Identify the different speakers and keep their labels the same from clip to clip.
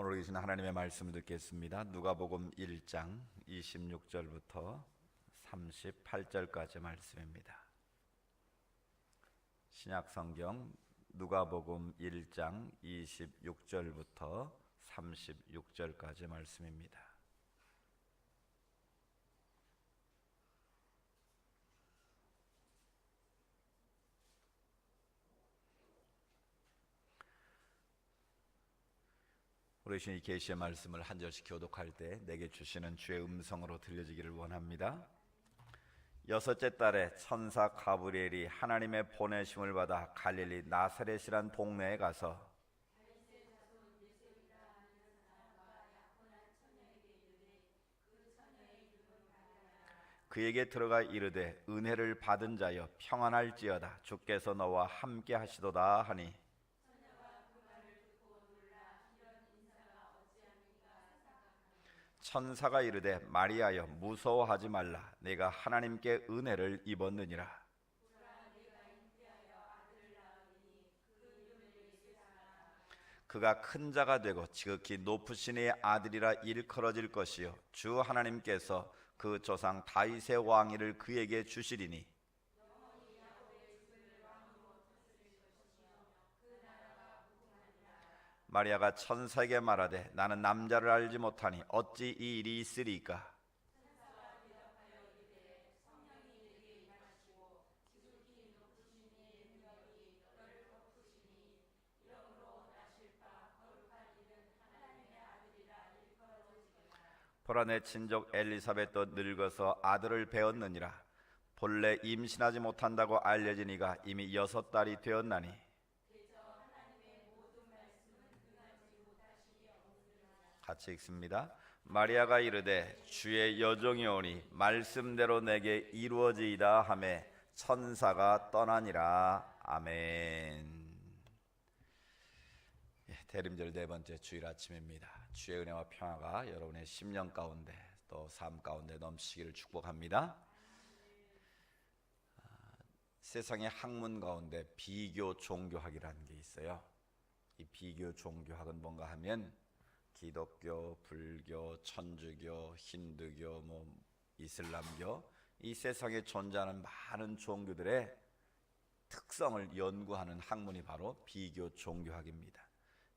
Speaker 1: 오늘 계신 하나님의 말씀을 듣겠습니다. 누가복음 1장 26절부터 38절까지 말씀입니다. 신약성경 누가복음 1장 26절부터 36절까지 말씀입니다. 우리 이 계시의 말씀을 한 절씩 교독할 때 내게 주시는 주의 음성으로 들려지기를 원합니다. 여섯째 달에 천사 가브리엘이 하나님의 보내심을 받아 갈릴리 나사렛이란 동네에 가서 그에게 들어가 이르되 은혜를 받은 자여 평안할지어다 주께서 너와 함께 하시도다 하니 천사가 이르되 마리아여 무서워하지 말라 내가 하나님께 은혜를 입었느니라. 그가 큰 자가 되고 지극히 높으신 이의 아들이라 일컬어질 것이요 주 하나님께서 그 조상 다윗의 왕위를 그에게 주시리니 마리아가 천사에게 말하되 나는 남자를 알지 못하니 어찌 이 일이 있으리까? 보라 내 친족 엘리사벳도 늙어서 아들을 배었느니라. 본래 임신하지 못한다고 알려진 이가 이미 6달이 되었나니 같이 읽습니다. 마리아가 이르되 주의 여종이 오니 말씀대로 내게 이루어지이다 하매 천사가 떠나니라. 아멘. 대림절 네 번째 주일 아침입니다. 주의 은혜와 평화가 여러분의 심령 가운데 또 삶 가운데 넘치기를 축복합니다. 세상의 학문 가운데 비교 종교학이라는 게 있어요. 이 비교 종교학은 뭔가 하면 기독교, 불교, 천주교, 힌두교, 이슬람교 이 세상에 존재하는 많은 종교들의 특성을 연구하는 학문이 바로 비교 종교학입니다.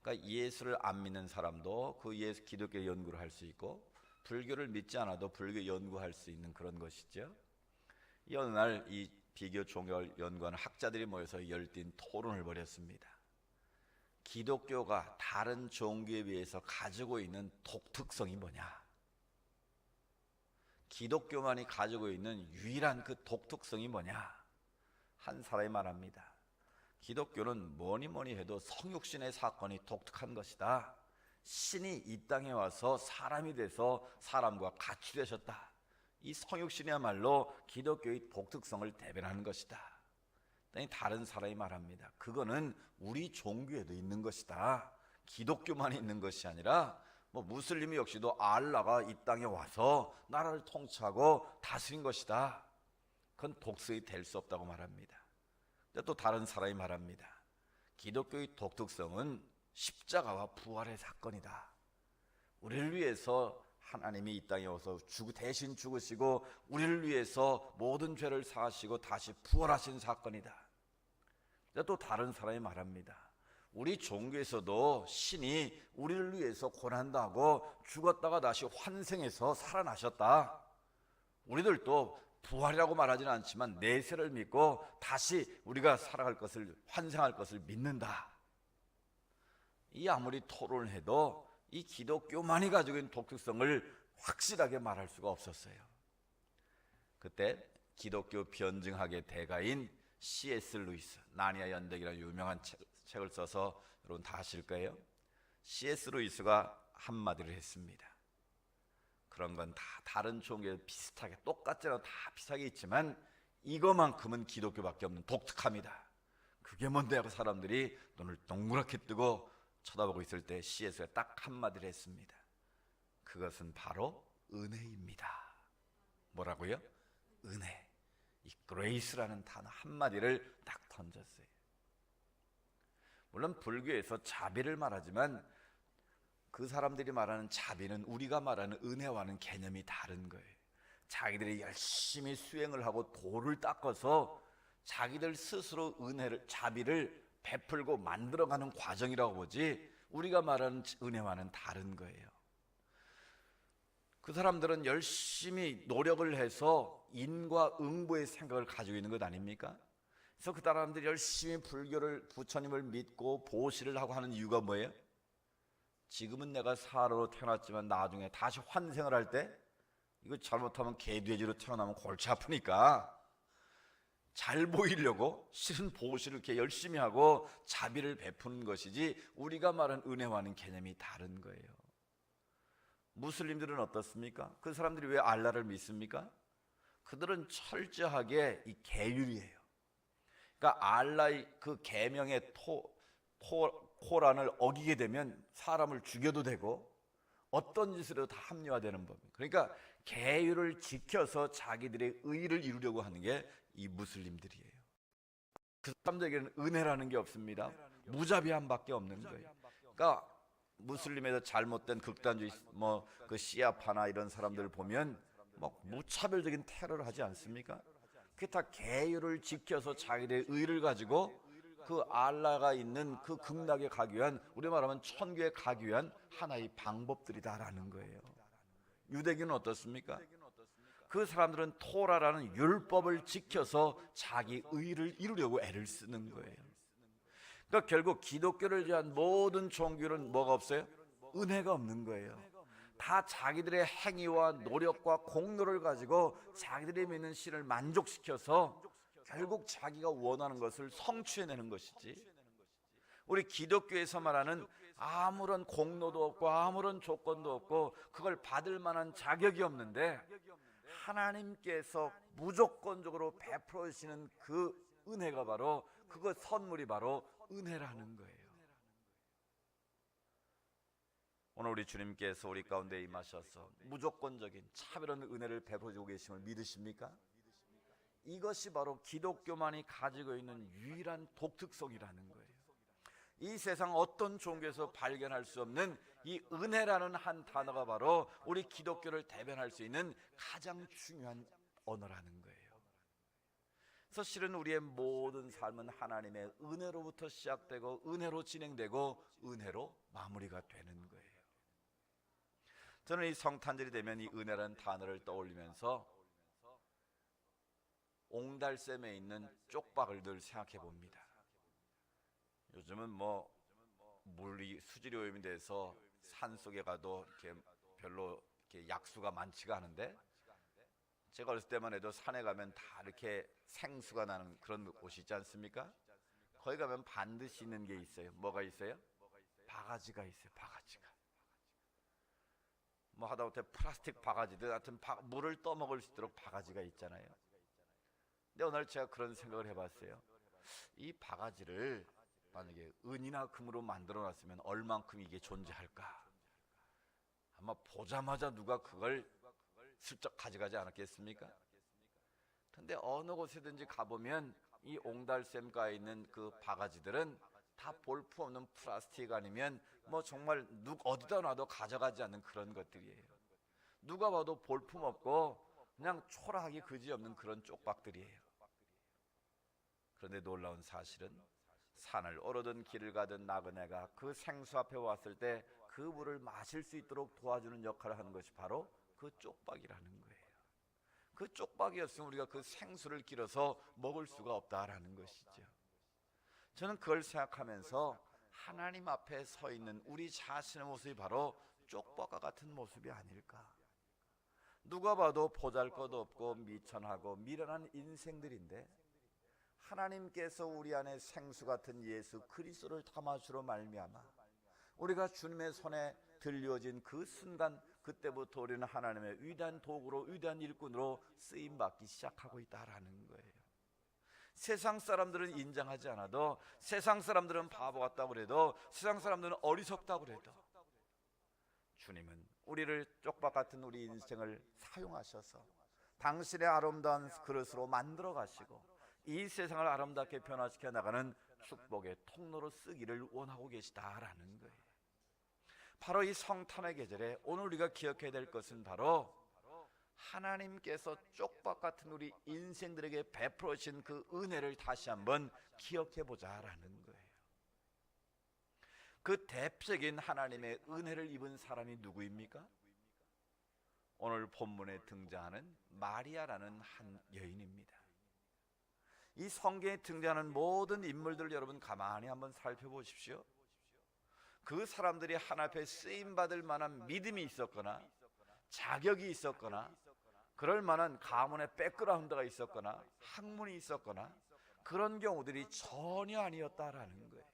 Speaker 1: 그러니까 예수를 안 믿는 사람도 그 예수 기독교 연구를 할 수 있고 불교를 믿지 않아도 불교 연구할 수 있는 그런 것이죠. 이 어느 날 이 비교 종교를 연구하는 학자들이 모여서 열띤 토론을 벌였습니다. 기독교가 다른 종교에 비해서 가지고 있는 독특성이 뭐냐? 기독교만이 가지고 있는 유일한 그 독특성이 뭐냐? 한 사람이 말합니다. 기독교는 뭐니 해도 성육신의 사건이 독특한 것이다. 신이 이 땅에 와서 사람이 돼서 사람과 같이 되셨다. 이 성육신이야말로 기독교의 독특성을 대변하는 것이다. 다른 사람이 말합니다. 그거는 우리 종교에도 있는 것이다. 기독교만 있는 것이 아니라 무슬림 역시도 알라가 이 땅에 와서 나라를 통치하고 다스린 것이다. 그건 독성이 될 수 없다고 말합니다. 또 다른 사람이 말합니다. 기독교의 독특성은 십자가와 부활의 사건이다. 우리를 위해서 하나님이 이 땅에 와서 대신 죽으시고 우리를 위해서 모든 죄를 사하시고 다시 부활하신 사건이다. 또 다른 사람이 말합니다. 우리 종교에서도 신이 우리를 위해서 고난당하고 죽었다가 다시 환생해서 살아나셨다. 우리들도 부활이라고 말하지는 않지만 내세를 믿고 다시 우리가 살아갈 것을 환생할 것을 믿는다. 이 아무리 토론을 해도 이 기독교만이 가지고 있는 독특성을 확실하게 말할 수가 없었어요. 그때 기독교 변증학의 대가인 C.S. 루이스, 나니아 연대기라는 유명한 책을 써서 여러분 다 아실 거예요. C.S. 루이스가 한마디를 했습니다. 그런 건 다 다른 종교에 비슷하게 똑같잖아. 다 비슷하게 있지만 이거만큼은 기독교밖에 없는 독특함이다. 그게 뭔데 하고 사람들이 눈을 동그랗게 뜨고 쳐다보고 있을 때 C.S.가 딱 한마디를 했습니다. 그것은 바로 은혜입니다. 뭐라고요? 은혜. 이 grace라는 단어 한마디를 딱 던졌어요. 물론 불교에서 자비를 말하지만 그 사람들이 말하는 자비는 우리가 말하는 은혜와는 개념이 다른 거예요. 자기들이 열심히 수행을 하고 도를 닦아서 자기들 스스로 은혜를, 자비를 베풀고 만들어가는 과정이라고 보지, 우리가 말하는 은혜와는 다른 거예요. 그 사람들은 열심히 노력을 해서 인과 응보의 생각을 가지고 있는 것 아닙니까? 그래서 그 사람들이 열심히 불교를, 부처님을 믿고 보시를 하고 하는 이유가 뭐예요? 지금은 내가 사로로 태어났지만 나중에 다시 환생을 할 때 이거 잘못하면 개돼지로 태어나면 골치 아프니까 잘 보이려고 실은 보시를 이렇게 열심히 하고 자비를 베푸는 것이지, 우리가 말하는 은혜와는 개념이 다른 거예요. 무슬림들은 어떻습니까? 그 사람들이 왜 알라를 믿습니까? 그들은 철저하게 이 계율이에요. 그러니까 알라의 그 계명의 코란을 어기게 되면 사람을 죽여도 되고 어떤 짓으로 다 합리화되는 법입니다. 그러니까 계율을 지켜서 자기들의 의를 이루려고 하는 게 이 무슬림들이에요. 그 사람들에게는 은혜라는 게 없습니다. 무자비함밖에 없는 거예요. 그러니까 무슬림에서 잘못된 극단주의 그 시아파나 이런 사람들 보면 무차별적인 테러를 하지 않습니까? 그게 다 계율을 지켜서 자기들의 의를 가지고 그 알라가 있는 그 극락에 가기 위한, 우리 말하면 천국에 가기 위한 하나의 방법들이다라는 거예요. 유대교는 어떻습니까? 그 사람들은 토라라는 율법을 지켜서 자기 의를 이루려고 애를 쓰는 거예요. 그러니까 결국 기독교를 위한 모든 종교는 뭐가 없어요? 은혜가 없는 거예요. 다 자기들의 행위와 노력과 공로를 가지고 자기들이 믿는 신을 만족시켜서 결국 자기가 원하는 것을 성취해내는 것이지, 우리 기독교에서 말하는 아무런 공로도 없고 아무런 조건도 없고 그걸 받을 만한 자격이 없는데 하나님께서 무조건적으로 베풀어 주시는 그 은혜가 바로, 그거 선물이 바로 은혜라는 거예요. 오늘 우리 주님께서 우리 가운데 임하셔서 무조건적인 차별한 은혜를 베풀어 주고 계심을 믿으십니까? 이것이 바로 기독교만이 가지고 있는 유일한 독특성이라는 거예요. 이 세상 어떤 종교에서 발견할 수 없는 이 은혜라는 한 단어가 바로 우리 기독교를 대변할 수 있는 가장 중요한 언어라는 거예요. 그래서 실은 우리의 모든 삶은 하나님의 은혜로부터 시작되고 은혜로 진행되고 은혜로 마무리가 되는 거예요. 저는 이 성탄절이 되면 이 은혜라는 단어를 떠올리면서 옹달샘에 있는 쪽박을 늘 생각해 봅니다. 요즘은 물이 수질이 오염이 돼서 산 속에 가도 이렇게 별로 이렇게 약수가 많지가 않은데, 제가 어렸을 때만 해도 산에 가면 다 이렇게 생수가 나는 그런 곳이 있지 않습니까? 거기 가면 반드시 있는 게 있어요. 뭐가 있어요? 바가지가 있어요. 바가지가. 하다못해 플라스틱 바가지들, 하여튼 물을 떠먹을 수 있도록 바가지가 있잖아요. 근데 오늘 제가 그런 생각을 해봤어요. 이 바가지를 만약에 은이나 금으로 만들어 놨으면 얼만큼 이게 존재할까? 아마 보자마자 누가 그걸 슬쩍 가져가지 않았겠습니까? 근데 어느 곳에든지 가보면 이 옹달샘가에 있는 그 바가지들은 다 볼품없는 플라스틱 아니면 정말 어디다 놔도 가져가지 않는 그런 것들이에요. 누가 봐도 볼품없고 그냥 초라하기 그지없는 그런 쪽박들이에요. 그런데 놀라운 사실은 산을 오르든 길을 가든 나그네가 그 생수 앞에 왔을 때 그 물을 마실 수 있도록 도와주는 역할을 하는 것이 바로 그 쪽박이라는 거예요. 그 쪽박이었으면 우리가 그 생수를 길어서 먹을 수가 없다라는 것이죠. 저는 그걸 생각하면서 하나님 앞에 서 있는 우리 자신의 모습이 바로 쪽박과 같은 모습이 아닐까. 누가 봐도 보잘것없고 미천하고 미련한 인생들인데 하나님께서 우리 안에 생수 같은 예수 그리스도를 담아주러 말미암아 우리가 주님의 손에 들려진 그 순간, 그때부터 우리는 하나님의 위대한 도구로, 위대한 일꾼으로 쓰임받기 시작하고 있다라는 거예요. 세상 사람들은 인정하지 않아도, 세상 사람들은 바보 같다고 그래도, 세상 사람들은 어리석다고 그래도 주님은 우리를 쪽박 같은 우리 인생을 사용하셔서 당신의 아름다운 그릇으로 만들어 가시고 이 세상을 아름답게 변화시켜 나가는 축복의 통로로 쓰기를 원하고 계시다라는 거예요. 바로 이 성탄의 계절에 오늘 우리가 기억해야 될 것은 바로 하나님께서 쪽박 같은 우리 인생들에게 베풀어 주신 그 은혜를 다시 한번 기억해 보자라는 거예요. 그 대표적인 하나님의 은혜를 입은 사람이 누구입니까? 오늘 본문에 등장하는 마리아라는 한 여인입니다. 이 성경에 등장하는 모든 인물들 여러분 가만히 한번 살펴보십시오. 그 사람들이 하나님 앞에 쓰임받을 만한 믿음이 있었거나 자격이 있었거나 그럴 만한 가문의 백그라운드가 있었거나 학문이 있었거나 그런 경우들이 전혀 아니었다라는 거예요.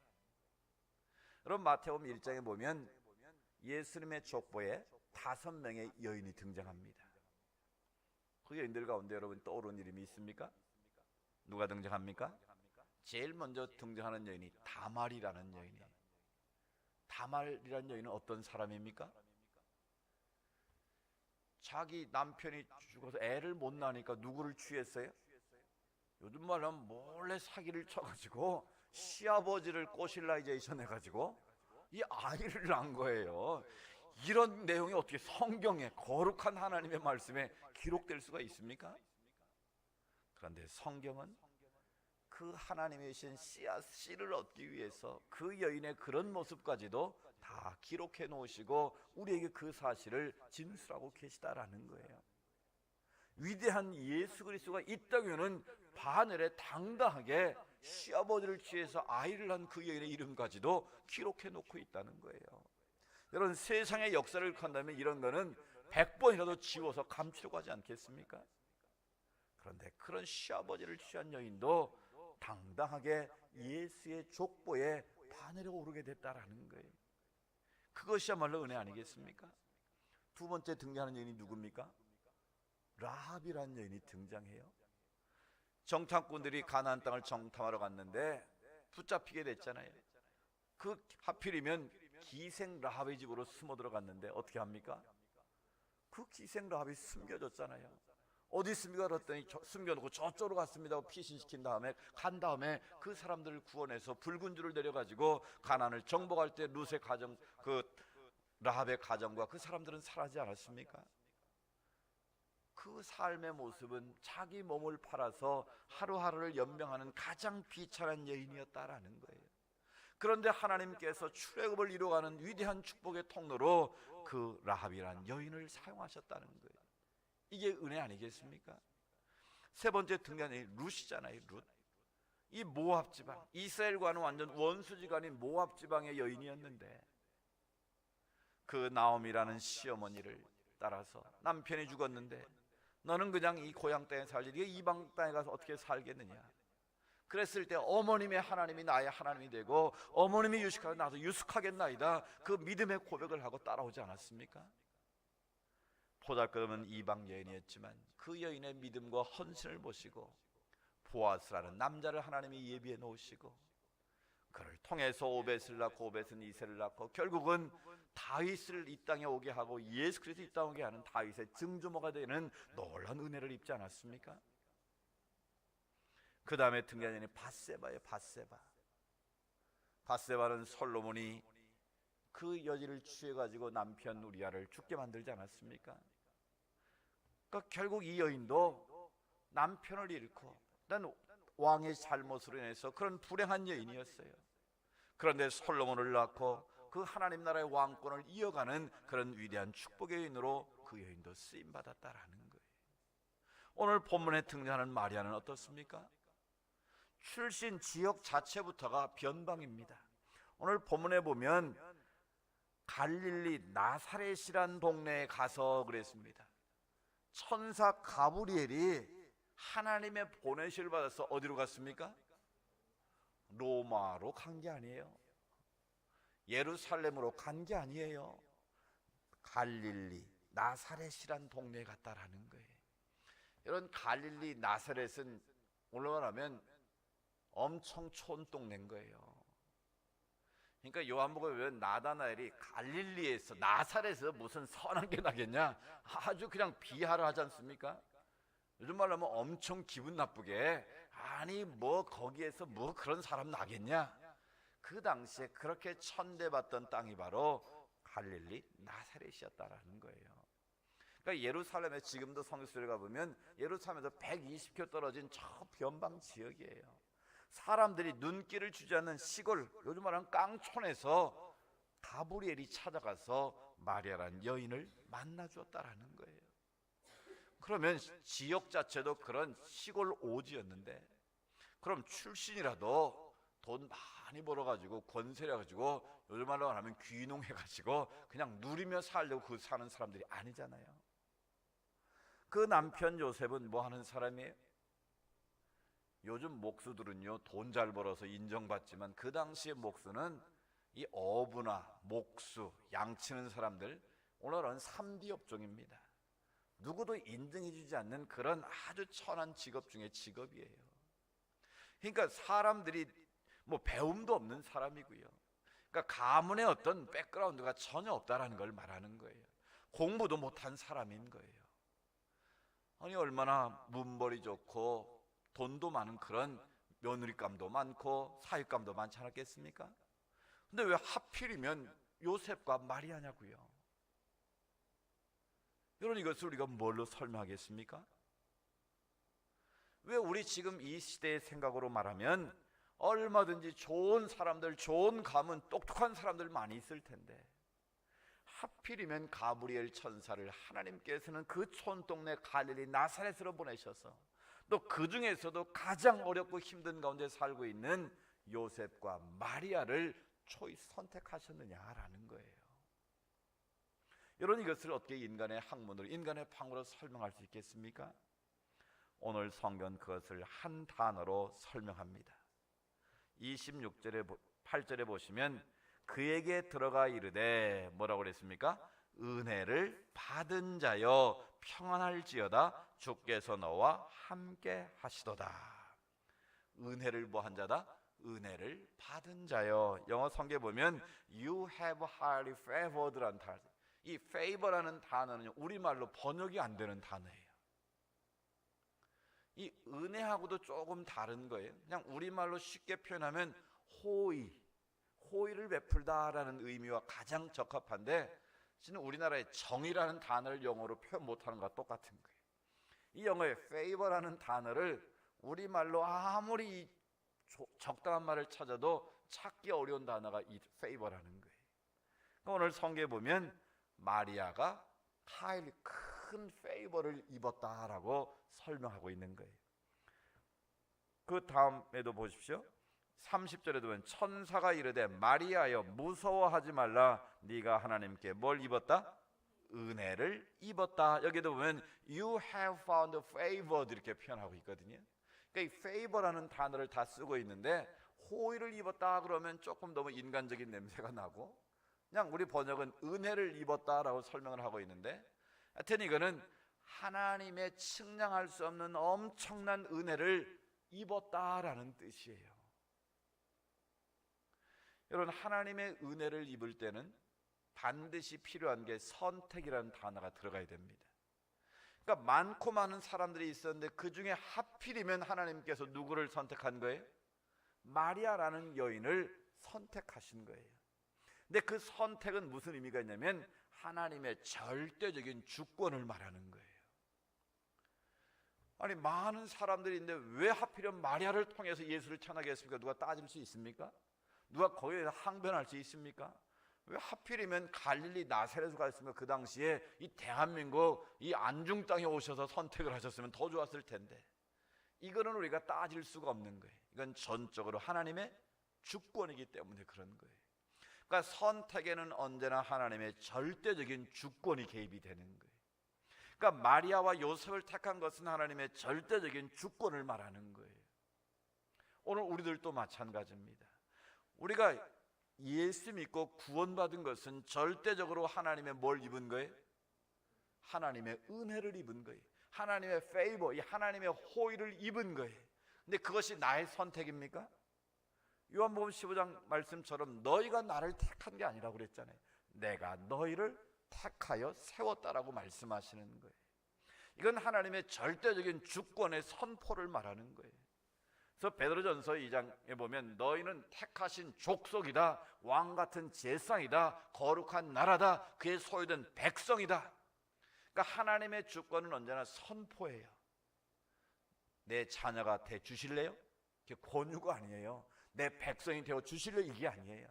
Speaker 1: 여러분 마태복음 1장에 보면 예수님의 족보에 5명의 여인이 등장합니다. 그 여인들 가운데 여러분 떠오르는 이름이 있습니까? 누가 등장합니까? 제일 먼저 등장하는 여인이 다말이라는 여인이에요. 다말이라는 여인은 어떤 사람입니까? 자기 남편이 죽어서 애를 못 낳으니까 누구를 취했어요? 요즘 말로 하면 몰래 사기를 쳐가지고 시아버지를 꼬실라이제이션 해가지고 이 아이를 낳은 거예요. 이런 내용이 어떻게 성경에 거룩한 하나님의 말씀에 기록될 수가 있습니까? 그런데 성경은 그 하나님의 신 씨를 얻기 위해서 그 여인의 그런 모습까지도 다 기록해 놓으시고 우리에게 그 사실을 진술하고 계시다라는 거예요. 위대한 예수 그리스도가 있다면은 바늘에 당당하게 시아버지를 취해서 아이를 낳은 그 여인의 이름까지도 기록해 놓고 있다는 거예요. 여러분 세상의 역사를 간다면 이런 거는 100번이라도 지워서 감추려고 하지 않겠습니까? 그런데 그런 시아버지를 취한 여인도 당당하게 예수의 족보에 바늘에 오르게 됐다라는 거예요. 그것이야말로 은혜 아니겠습니까? 두 번째 등장하는 여인이 누굽니까? 라합이라는 여인이 등장해요. 정탐꾼들이 가나안 땅을 정탐하러 갔는데 붙잡히게 됐잖아요. 그 하필이면 기생 라합의 집으로 숨어 들어갔는데 어떻게 합니까? 그 기생 라합이 숨겨졌잖아요. 어디 있습니까? 그랬더니 숨겨놓고 저쪽으로 갔습니다 하고 피신시킨 다음에 간 다음에 그 사람들을 구원해서 붉은 줄을 내려가지고 가나안을 정복할 때 룻의 가정, 그 라합의 가정과 그 사람들은 살아지 않았습니까? 그 삶의 모습은 자기 몸을 팔아서 하루하루를 연명하는 가장 비참한 여인이었다라는 거예요. 그런데 하나님께서 출애굽을 이루어가는 위대한 축복의 통로로 그 라합이라는 여인을 사용하셨다는 거예요. 이게 은혜 아니겠습니까? 세 번째 등장이 룻이잖아요. 룻. 이 모압 지방, 이스라엘과는 완전 원수지간인 모압 지방의 여인이었는데 그 나옴이라는 시어머니를 따라서 남편이 죽었는데 너는 그냥 이 고향 땅에 살지 네가 이방 땅에 가서 어떻게 살겠느냐. 그랬을 때 어머님의 하나님이 나의 하나님이 되고 어머님이 유식하고 나도 유숙하겠나이다. 그 믿음의 고백을 하고 따라오지 않았습니까? 보잘것없는 이방 여인이었지만 그 여인의 믿음과 헌신을 보시고 보아스라는 남자를 하나님이 예비해 놓으시고 그를 통해서 오벳을 낳고 오벳은 이새를 낳고 결국은 다윗을 이 땅에 오게 하고 예수 그리스도 이 땅에 오게 하는 다윗의 증조모가 되는 놀라운 은혜를 입지 않았습니까? 그 다음에 등장하는 밧세바예요. 밧세바는 솔로몬이 그 여지를 취해가지고 남편 우리아를 죽게 만들지 않았습니까? 그러니까 결국 이 여인도 남편을 잃고 난 왕의 잘못으로 인해서 그런 불행한 여인이었어요. 그런데 솔로몬을 낳고 그 하나님 나라의 왕권을 이어가는 그런 위대한 축복의 여인으로 그 여인도 쓰임받았다라는 거예요. 오늘 본문에 등장하는 마리아는 어떻습니까? 출신 지역 자체부터가 변방입니다. 오늘 본문에 보면 갈릴리 나사렛이란 동네에 가서 그랬습니다. 천사 가브리엘이 하나님의 보내심을 받아서 어디로 갔습니까? 로마로 간 게 아니에요. 예루살렘으로 간 게 아니에요. 갈릴리 나사렛이란 동네에 갔다라는 거예요. 이런 갈릴리 나사렛은 오늘로 말하면 엄청 촌동네인 거예요. 그러니까 요한복음에 왜 나다나엘이 갈릴리에서 나사렛에서 무슨 선한 게 나겠냐 아주 그냥 비하를 하지 않습니까? 요즘 말로 하면 엄청 기분 나쁘게 아니 뭐 거기에서 뭐 그런 사람 나겠냐. 그 당시에 그렇게 천대받던 땅이 바로 갈릴리 나사렛이었다라는 거예요. 그러니까 예루살렘에 지금도 성수를 가보면 예루살렘에서 120km 떨어진 저 변방 지역이에요. 사람들이 눈길을 주지 않는 시골, 요즘 말하는 깡촌에서 가브리엘이 찾아가서 마리아라는 여인을 만나 주었다라는 거예요. 그러면 지역 자체도 그런 시골 오지였는데, 그럼 출신이라도 돈 많이 벌어가지고 권세려가지고 요즘 말로 하면 귀농해가지고 그냥 누리며 살려고 그 사는 사람들이 아니잖아요. 그 남편 요셉은 뭐 하는 사람이에요? 요즘 목수들은요 돈 잘 벌어서 인정받지만 그 당시의 목수는 이 어부나 목수, 양치는 사람들, 오늘은 3D 업종입니다. 누구도 인정해주지 않는 그런 아주 천한 직업 중에 직업이에요. 그러니까 사람들이 뭐 배움도 없는 사람이고요, 그러니까 가문의 어떤 백그라운드가 전혀 없다라는 걸 말하는 거예요. 공부도 못한 사람인 거예요. 아니 얼마나 문벌이 좋고 돈도 많은 그런 며느리감도 많고 사윗감도 많지 않았겠습니까? 근데 왜 하필이면 요셉과 마리아냐고요? 여러분, 이것을 우리가 뭘로 설명하겠습니까? 왜 우리 지금 이 시대의 생각으로 말하면 얼마든지 좋은 사람들, 좋은 가문, 똑똑한 사람들 많이 있을 텐데 하필이면 가브리엘 천사를 하나님께서는 그 촌동네 갈릴리 나사렛으로 보내셔서 또 그 중에서도 가장 어렵고 힘든 가운데 살고 있는 요셉과 마리아를 선택하셨느냐라는 거예요. 여러분, 이것을 어떻게 인간의 학문으로, 인간의 방으로 설명할 수 있겠습니까? 오늘 성경 그것을 한 단어로 설명합니다. 26절에 8절에 보시면 그에게 들어가 이르되 뭐라고 그랬습니까? 은혜를 받은 자여 평안할지어다 주께서 너와 함께 하시도다. 은혜를 뭐한 자다? 은혜를 받은 자여. 영어 성경에 보면 You have highly favored라는 단어, 이 favor라는 단어는 우리말로 번역이 안 되는 단어예요. 이 은혜하고도 조금 다른 거예요. 그냥 우리말로 쉽게 표현하면 호의를 베풀다라는 의미와 가장 적합한데, 지금 우리나라의 정의라는 단어를 영어로 표현 못하는 것과 똑같은 거예요. 이 영어의 favor라는 단어를 우리말로 아무리 적당한 말을 찾아도 찾기 어려운 단어가 이 favor라는 거예요. 그러니까 오늘 성경에 보면 마리아가 하일리 큰 favor를 입었다라고 설명하고 있는 거예요. 그 다음에도 보십시오. 30절에도 보면 천사가 이르되 마리아여 무서워하지 말라, 네가 하나님께 뭘 입었다? 은혜를 입었다. 여기도 보면 You have found favored 이렇게 표현하고 있거든요. 그러니까 이 favor라는 단어를 다 쓰고 있는데 호의를 입었다 그러면 조금 너무 인간적인 냄새가 나고, 그냥 우리 번역은 은혜를 입었다라고 설명을 하고 있는데, 하여튼 이거는 하나님의 측량할 수 없는 엄청난 은혜를 입었다라는 뜻이에요. 여러분, 하나님의 은혜를 입을 때는 반드시 필요한 게 선택이라는 단어가 들어가야 됩니다. 그러니까 많고 많은 사람들이 있었는데 그 중에 하필이면 하나님께서 누구를 선택한 거예요? 마리아라는 여인을 선택하신 거예요. 근데 그 선택은 무슨 의미가 있냐면 하나님의 절대적인 주권을 말하는 거예요. 아니 많은 사람들이 있는데 왜 하필이면 마리아를 통해서 예수를 전하게 했습니까? 누가 따질 수 있습니까? 누가 거기에서 항변할 수 있습니까? 왜 하필이면 갈릴리 나사렛으로 갔습니까? 그 당시에 이 대한민국 이 안중 땅에 오셔서 선택을 하셨으면 더 좋았을 텐데, 이거는 우리가 따질 수가 없는 거예요. 이건 전적으로 하나님의 주권이기 때문에 그런 거예요. 그러니까 선택에는 언제나 하나님의 절대적인 주권이 개입이 되는 거예요. 그러니까 마리아와 요셉을 택한 것은 하나님의 절대적인 주권을 말하는 거예요. 오늘 우리들도 마찬가지입니다. 우리가 예수 믿고 구원받은 것은 절대적으로 하나님의 뭘 입은 거예요? 하나님의 은혜를 입은 거예요. 하나님의 페이버, 이 하나님의 호의를 입은 거예요. 근데 그것이 나의 선택입니까? 요한복음 15장 말씀처럼 너희가 나를 택한 게 아니라고 그랬잖아요. 내가 너희를 택하여 세웠다라고 말씀하시는 거예요. 이건 하나님의 절대적인 주권의 선포를 말하는 거예요. 그래서 베드로전서 2장에 보면 너희는 택하신 족속이다, 왕 같은 제사장이다, 거룩한 나라다, 그의 소유된 백성이다. 그러니까 하나님의 주권은 언제나 선포해요. 내 자녀가 돼 주실래요? 그게 권유가 아니에요. 내 백성이 되어 주실래? 이게 아니에요.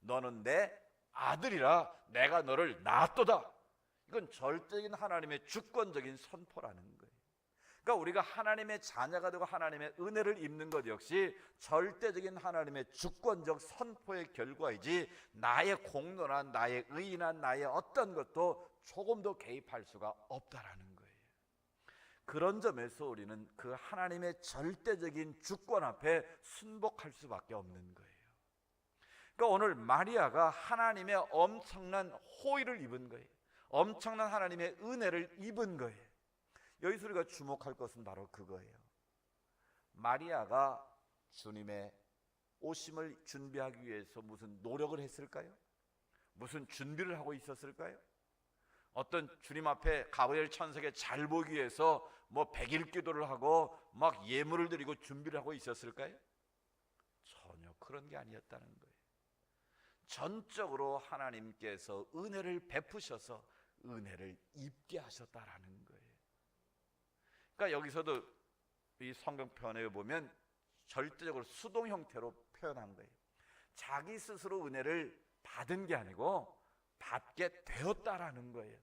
Speaker 1: 너는 내 아들이라 내가 너를 낳았도다. 이건 절대적인 하나님의 주권적인 선포라는 거예요. 그러니까 우리가 하나님의 자녀가 되고 하나님의 은혜를 입는 것 역시 절대적인 하나님의 주권적 선포의 결과이지 나의 공로나 나의 의나 나의 어떤 것도 조금 더 개입할 수가 없다라는 거예요. 그런 점에서 우리는 그 하나님의 절대적인 주권 앞에 순복할 수밖에 없는 거예요. 그러니까 오늘 마리아가 하나님의 엄청난 호의를 입은 거예요. 엄청난 하나님의 은혜를 입은 거예요. 여기서 우리가 주목할 것은 바로 그거예요. 마리아가 주님의 오심을 준비하기 위해서 무슨 노력을 했을까요? 무슨 준비를 하고 있었을까요? 어떤 주님 앞에 가브리엘 천사에게 잘 보기 위해서 뭐 100일 기도를 하고 막 예물을 드리고 준비를 하고 있었을까요? 전혀 그런 게 아니었다는 거예요. 전적으로 하나님께서 은혜를 베푸셔서 은혜를 입게 하셨다라는 거예요. 그러니까 여기서도 이 성경편에 보면 절대적으로 수동 형태로 표현한 거예요. 자기 스스로 은혜를 받은 게 아니고 받게 되었다라는 거예요.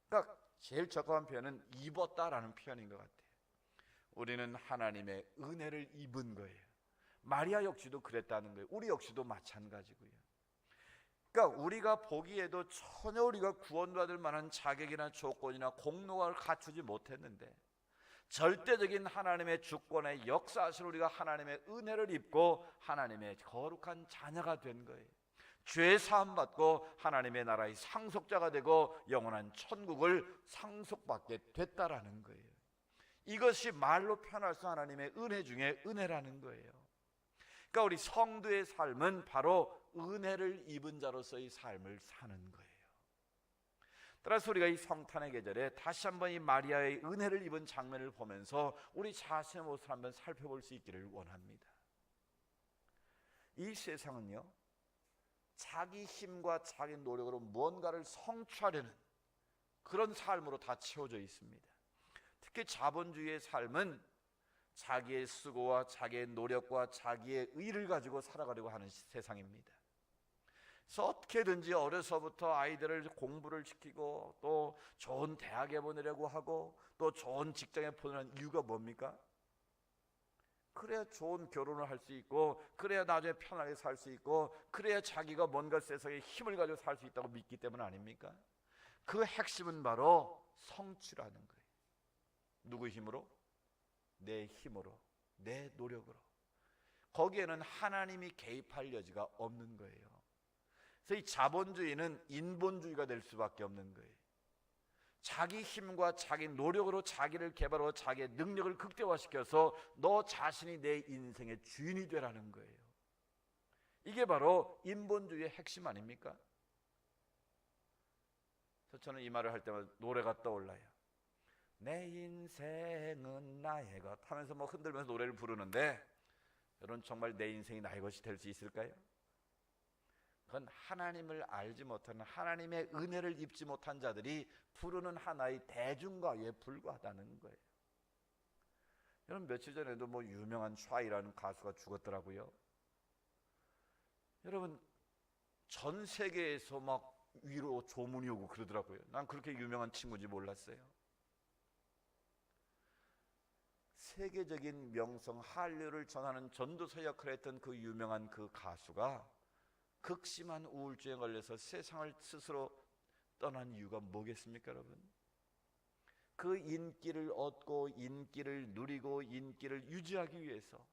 Speaker 1: 그러니까 제일 적합한 표현은 입었다라는 표현인 것 같아요. 우리는 하나님의 은혜를 입은 거예요. 마리아 역시도 그랬다는 거예요. 우리 역시도 마찬가지고요. 그러니까 우리가 보기에도 전혀 우리가 구원받을 만한 자격이나 조건이나 공로를 갖추지 못했는데 절대적인 하나님의 주권의 역사하시는 우리가 하나님의 은혜를 입고 하나님의 거룩한 자녀가 된 거예요. 죄 사함 받고 하나님의 나라의 상속자가 되고 영원한 천국을 상속받게 됐다라는 거예요. 이것이 말로 표현할 수 하나님의 은혜 중에 은혜라는 거예요. 그러니까 우리 성도의 삶은 바로 은혜를 입은 자로서의 삶을 사는 거예요. 따라서 우리가 이 성탄의 계절에 다시 한번 이 마리아의 은혜를 입은 장면을 보면서 우리 자신의 모습을 한번 살펴볼 수 있기를 원합니다. 이 세상은요, 자기 힘과 자기 노력으로 무언가를 성취하려는 그런 삶으로 다 채워져 있습니다. 특히 자본주의의 삶은 자기의 수고와 자기의 노력과 자기의 의를 가지고 살아가려고 하는 세상입니다. 그래서 어떻게든지 어려서부터 아이들을 공부를 시키고 또 좋은 대학에 보내려고 하고 또 좋은 직장에 보내는 이유가 뭡니까? 그래야 좋은 결혼을 할 수 있고 그래야 나중에 편하게 살 수 있고 그래야 자기가 뭔가 세상에 힘을 가지고 살 수 있다고 믿기 때문 아닙니까? 그 핵심은 바로 성취라는 거예요. 누구 힘으로? 내 힘으로, 내 노력으로. 거기에는 하나님이 개입할 여지가 없는 거예요. 그래서 이 자본주의는 인본주의가 될 수밖에 없는 거예요. 자기 힘과 자기 노력으로 자기를 개발하고 자기의 능력을 극대화시켜서 너 자신이 내 인생의 주인이 되라는 거예요. 이게 바로 인본주의의 핵심 아닙니까? 그래서 저는 이 말을 할 때마다 노래가 떠올라요. 내 인생은 나의 것 하면서 뭐 흔들면서 노래를 부르는데 여러분 정말 내 인생이 나의 것이 될 수 있을까요? 그건 하나님을 알지 못하는 하나님의 은혜를 입지 못한 자들이 부르는 하나의 대중가요에 불과하다는 거예요. 여러분 며칠 전에도 뭐 유명한 샤이라는 가수가 죽었더라고요. 여러분 전 세계에서 막 위로 조문이 오고 그러더라고요. 난 그렇게 유명한 친구인지 몰랐어요. 세계적인 명성 한류를 전하는 전도사 역할을 했던 그 유명한 그 가수가 극심한 우울증에 걸려서 세상을 스스로 떠난 이유가 뭐겠습니까, 여러분? 그 인기를 얻고 인기를 누리고 인기를 유지하기 위해서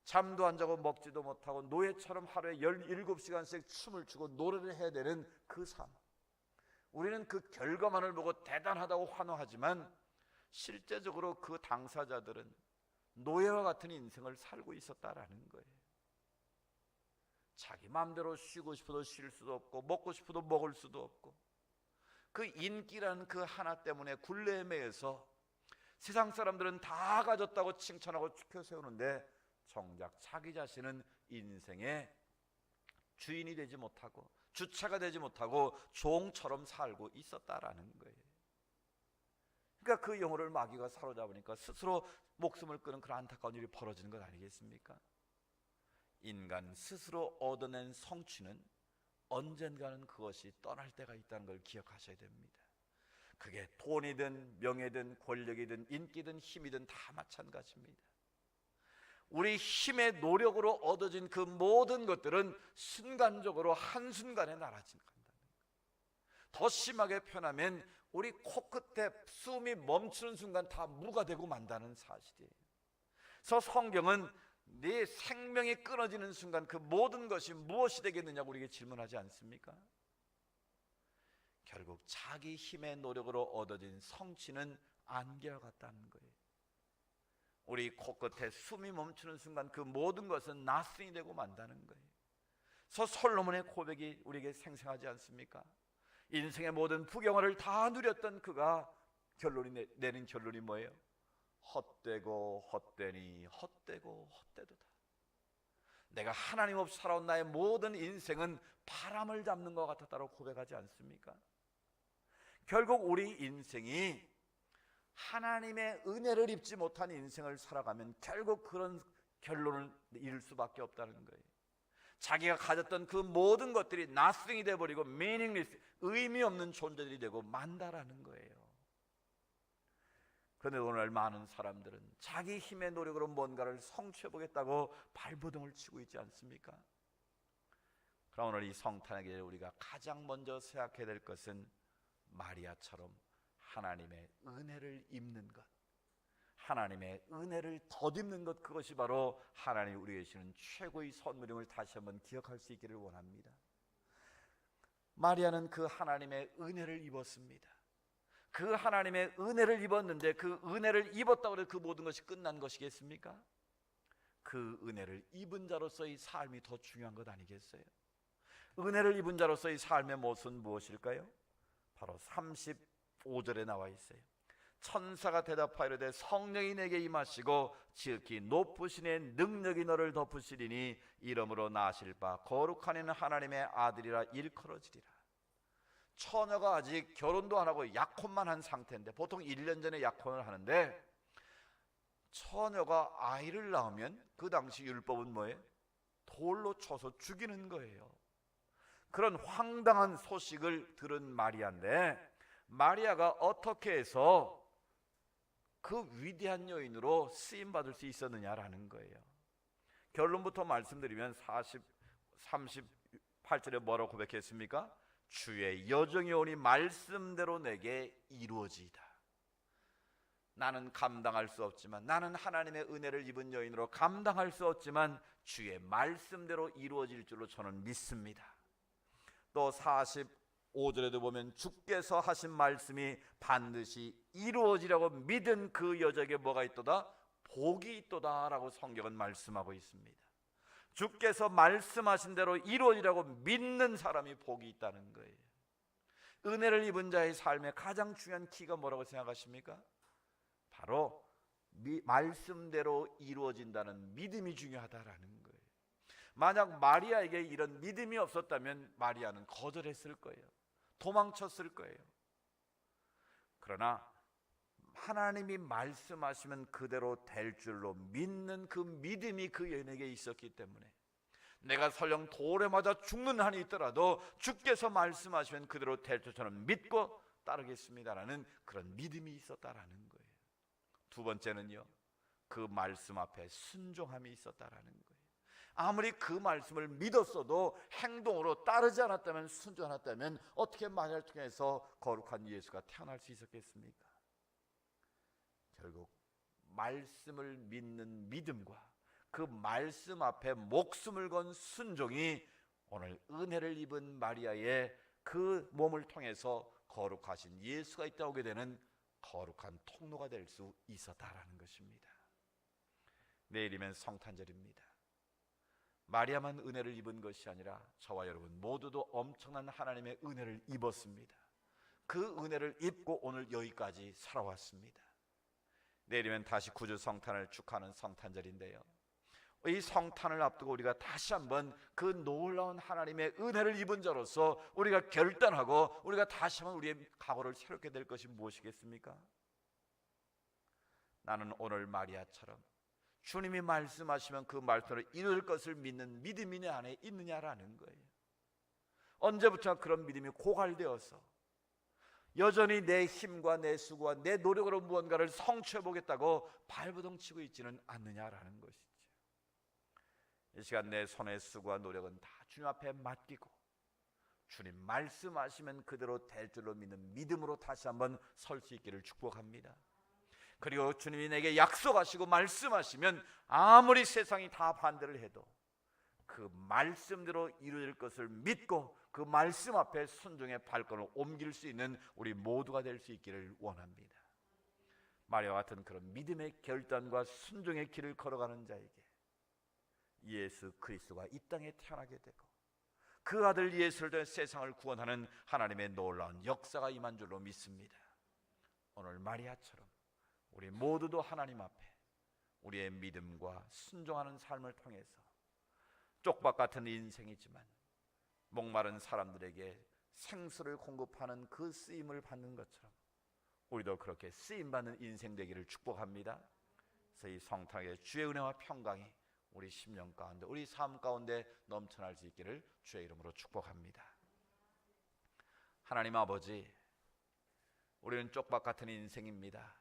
Speaker 1: 잠도 안 자고 먹지도 못하고 노예처럼 하루에 17시간씩 춤을 추고 노래를 해야 되는 그 삶. 우리는 그 결과만을 보고 대단하다고 환호하지만 실제적으로 그 당사자들은 노예와 같은 인생을 살고 있었다라는 거예요. 자기 마음대로 쉬고 싶어도 쉴 수도 없고 먹고 싶어도 먹을 수도 없고 그 인기라는 그 하나 때문에 굴레에 매여서 세상 사람들은 다 가졌다고 칭찬하고 축켜 세우는데 정작 자기 자신은 인생의 주인이 되지 못하고 주체가 되지 못하고 종처럼 살고 있었다라는 거예요. 그러니까 그 영혼을 마귀가 사로잡으니까 스스로 목숨을 끊은 그런 안타까운 일이 벌어지는 것 아니겠습니까? 인간 스스로 얻어낸 성취는 언젠가는 그것이 떠날 때가 있다는 걸 기억하셔야 됩니다. 그게 돈이든 명예든 권력이든 인기든 힘이든 다 마찬가지입니다. 우리 힘의 노력으로 얻어진 그 모든 것들은 순간적으로 한순간에 날아간다는 거예요. 더 심하게 표현하면 우리 코끝에 숨이 멈추는 순간 다 무가 되고 만다는 사실이에요. 그래서 성경은 네 생명이 끊어지는 순간 그 모든 것이 무엇이 되겠느냐고 우리에게 질문하지 않습니까? 결국 자기 힘의 노력으로 얻어진 성취는 안개와 같다는 거예요. 우리 코끝에 숨이 멈추는 순간 그 모든 것은 nothing이 되고 만다는 거예요. 그래서 솔로몬의 고백이 우리에게 생생하지 않습니까? 인생의 모든 부경화를 다 누렸던 그가 내는 결론이 뭐예요? 헛되고 헛되니 헛되고 헛되도다. 내가 하나님 없이 살아온 나의 모든 인생은 바람을 잡는 것 같았다고 고백하지 않습니까? 결국 우리 인생이 하나님의 은혜를 입지 못한 인생을 살아가면 결국 그런 결론을 이룰 수밖에 없다는 거예요. 자기가 가졌던 그 모든 것들이 nothing이 되어버리고 meaningless, 의미 없는 존재들이 되고 만다라는 거예요. 그런데 오늘 많은 사람들은 자기 힘의 노력으로 뭔가를 성취해보겠다고 발버둥을 치고 있지 않습니까? 그럼 오늘 이 성탄의 계절 우리가 가장 먼저 생각해야 될 것은 마리아처럼 하나님의 은혜를 입는 것, 하나님의 은혜를 덧입는 것, 그것이 바로 하나님이 우리에게 주시는 최고의 선물임을 다시 한번 기억할 수 있기를 원합니다. 마리아는 그 하나님의 은혜를 입었습니다. 그 하나님의 은혜를 입었는데 그 은혜를 입었다고 해서 그 모든 것이 끝난 것이겠습니까? 그 은혜를 입은 자로서의 삶이 더 중요한 것 아니겠어요? 은혜를 입은 자로서의 삶의 모습은 무엇일까요? 바로 35절에 나와 있어요. 천사가 대답하여 이르되 성령이 내게 임하시고 지극히 높으신 이의 능력이 너를 덮으시리니 이러므로 나실 바 거룩한 이는 하나님의 아들이라 일컬어지리라. 처녀가 아직 결혼도 안 하고 약혼만 한 상태인데, 보통 1년 전에 약혼을 하는데, 처녀가 아이를 낳으면 그 당시 율법은 뭐예요? 돌로 쳐서 죽이는 거예요. 그런 황당한 소식을 들은 마리아인데, 마리아가 어떻게 해서 그 위대한 여인으로 쓰임받을 수 있었느냐라는 거예요. 결론부터 말씀드리면 38절에 뭐라고 고백했습니까? 주의 여정이 오니 말씀대로 내게 이루어지이다. 나는 감당할 수 없지만, 나는 하나님의 은혜를 입은 여인으로 감당할 수 없지만 주의 말씀대로 이루어질 줄로 저는 믿습니다. 또 45절에도 보면 주께서 하신 말씀이 반드시 이루어지라고 믿은 그 여자에게 뭐가 있도다? 복이 있도다 라고 성경은 말씀하고 있습니다. 주께서 말씀하신 대로 이루어지라고 믿는 사람이 복이 있다는 거예요. 은혜를 입은 자의 삶의 가장 중요한 키가 뭐라고 생각하십니까? 바로 말씀대로 이루어진다는 믿음이 중요하다라는 거예요. 만약 마리아에게 이런 믿음이 없었다면 마리아는 거절했을 거예요. 도망쳤을 거예요. 그러나 하나님이 말씀하시면 그대로 될 줄로 믿는 그 믿음이 그 여인에게 있었기 때문에, 내가 설령 돌에 맞아 죽는 한이 있더라도 주께서 말씀하시면 그대로 될 줄 저는 믿고 따르겠습니다라는 그런 믿음이 있었다라는 거예요. 두 번째는요, 그 말씀 앞에 순종함이 있었다라는 거예요. 아무리 그 말씀을 믿었어도 행동으로 따르지 않았다면, 순종 않았다면 어떻게 마리아를 통해서 거룩한 예수가 태어날 수 있었겠습니까? 결국 말씀을 믿는 믿음과 그 말씀 앞에 목숨을 건 순종이 오늘 은혜를 입은 마리아의 그 몸을 통해서 거룩하신 예수가 있다 오게 되는 거룩한 통로가 될 수 있었다라는 것입니다. 내일이면 성탄절입니다. 마리아만 은혜를 입은 것이 아니라 저와 여러분 모두도 엄청난 하나님의 은혜를 입었습니다. 그 은혜를 입고 오늘 여기까지 살아왔습니다. 내일이면 다시 구주 성탄을 축하하는 성탄절인데요, 이 성탄을 앞두고 우리가 다시 한번 그 놀라운 하나님의 은혜를 입은 자로서 우리가 결단하고 우리가 다시 한번 우리의 각오를 새롭게 될 것이 무엇이겠습니까? 나는 오늘 마리아처럼 주님이 말씀하시면 그 말씀을 이룰 것을 믿는 믿음이 내 안에 있느냐라는 거예요. 언제부터 그런 믿음이 고갈되어서 여전히 내 힘과 내 수고와 내 노력으로 무언가를 성취해 보겠다고 발버둥 치고 있지는 않느냐라는 것이죠. 이 시간 내 손의 수고와 노력은 다 주님 앞에 맡기고 주님 말씀하시면 그대로 될 줄로 믿는 믿음으로 다시 한번 설 수 있기를 축복합니다. 그리고 주님이 내게 약속하시고 말씀하시면 아무리 세상이 다 반대를 해도 그 말씀대로 이루어질 것을 믿고 그 말씀 앞에 순종의 발걸음을 옮길 수 있는 우리 모두가 될 수 있기를 원합니다. 마리아와 같은 그런 믿음의 결단과 순종의 길을 걸어가는 자에게 예수 그리스도가 이 땅에 태어나게 되고 그 아들 예수를 통해 세상을 구원하는 하나님의 놀라운 역사가 임한 줄로 믿습니다. 오늘 마리아처럼 우리 모두도 하나님 앞에 우리의 믿음과 순종하는 삶을 통해서 쪽박 같은 인생이지만 목마른 사람들에게 생수를 공급하는 그 쓰임을 받는 것처럼 우리도 그렇게 쓰임받는 인생 되기를 축복합니다. 그래서 이 성탄의 주의 은혜와 평강이 우리 심령 가운데 우리 삶 가운데 넘쳐날 수 있기를 주의 이름으로 축복합니다. 하나님 아버지, 우리는 쪽박 같은 인생입니다.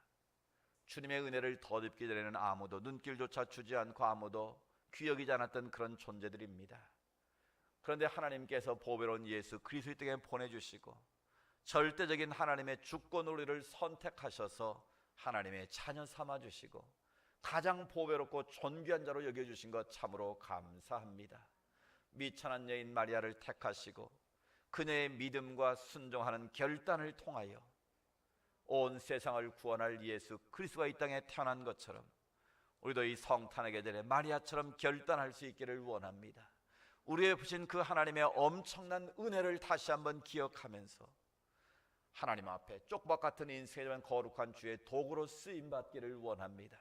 Speaker 1: 주님의 은혜를 덧입기 전에는 아무도 눈길조차 주지 않고 아무도 귀여기지 않았던 그런 존재들입니다. 그런데 하나님께서 보배로운 예수 그리스도의 땅에 보내주시고 절대적인 하나님의 주권으로 우리를 선택하셔서 하나님의 자녀 삼아주시고 가장 보배롭고 존귀한 자로 여겨주신 것 참으로 감사합니다. 미천한 여인 마리아를 택하시고 그녀의 믿음과 순종하는 결단을 통하여 온 세상을 구원할 예수 그리스도가 이 땅에 태어난 것처럼 우리도 이 성탄의 계절에 마리아처럼 결단할 수 있기를 원합니다. 우리의 부신 그 하나님의 엄청난 은혜를 다시 한번 기억하면서 하나님 앞에 쪽박 같은 인생이지만 거룩한 주의 도구로 쓰임받기를 원합니다.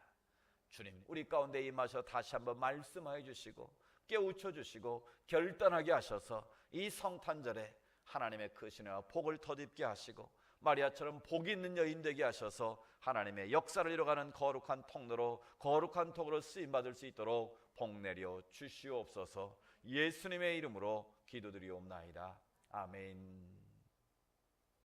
Speaker 1: 주님, 우리 가운데 임하셔 다시 한번 말씀하여 주시고 깨우쳐 주시고 결단하게 하셔서 이 성탄절에 하나님의 그 신혜와 복을 덧입게 하시고 마리아처럼 복 있는 여인 되게 하셔서 하나님의 역사를 이뤄가는 거룩한 통로로 거룩한 통으로 쓰임받을 수 있도록 복 내려 주시옵소서. 예수님의 이름으로 기도드리옵나이다. 아멘.